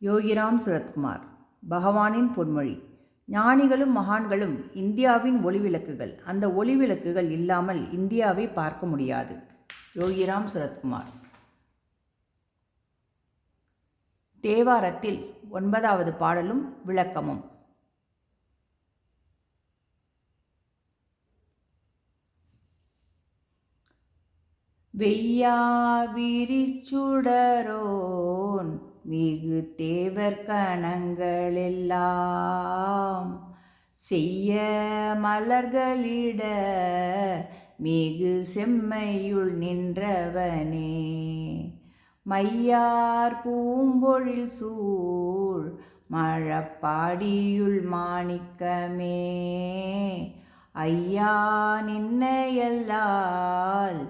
யோகிராம் சுரத்குமார். பகவானின் பொன்மொழி. ஞானிகளும் மகான்களும் இந்தியாவின் ஒளிவிளக்குகள். அந்த ஒளிவிளக்குகள் இல்லாமல் இந்தியாவை பார்க்க முடியாது. யோகிராம் சுரத்குமார். தேவாரத்தில் 9வது பாடலும் விளக்கமும். வெய்யாவிரிச்சுடரோன் மிகு தேவர் கணங்களெல்லாம் செய்ய மலர்களிட மிகு செம்மையுள் நின்றவனே, மையார் பூம்பொழில் சூழ் மழப்பாடியுள் மாணிக்கமே, ஐயா நின்னையல்லால்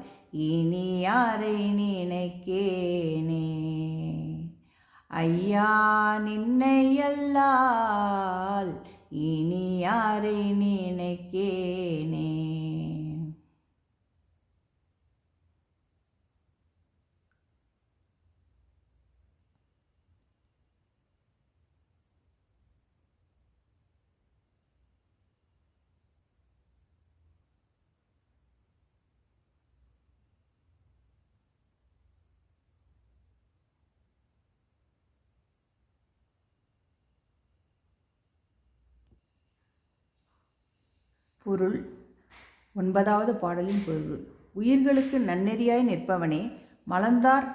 இனி யாரை நினைக்கேனே, ஐயா நின்னையல்லால் இனி யாரை நினைக்கேனே. பொருள். 9வது பாடலின் பொருள். உயிர்களுக்கு நன்னெறியாய் நிற்பவனே, மலர்ந்தார்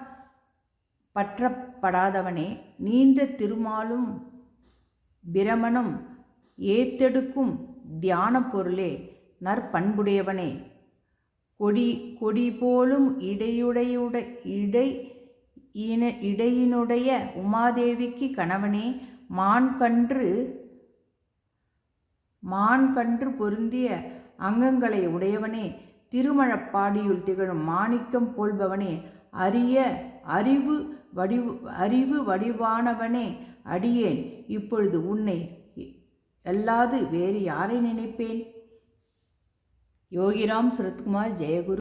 பற்றப்படாதவனே, நீண்ட திருமாலும் பிரமனும் ஏத்தெடுக்கும் தியான பொருளே, நற்பண்புடையவனே, கொடி போலும் இடையினுடைய உமாதேவிக்கு கணவனே, மான்கன்று பொருந்திய அங்கங்களை உடையவனே, திருமழப்பாடியுள் திகழும் மாணிக்கம் போல்பவனே, அறிவு வடிவானவனே, அடியேன் இப்பொழுது உன்னை அல்லாது வேறு யாரை நினைப்பேன். யோகிராம் சுரத்குமார். ஜெயகுரு.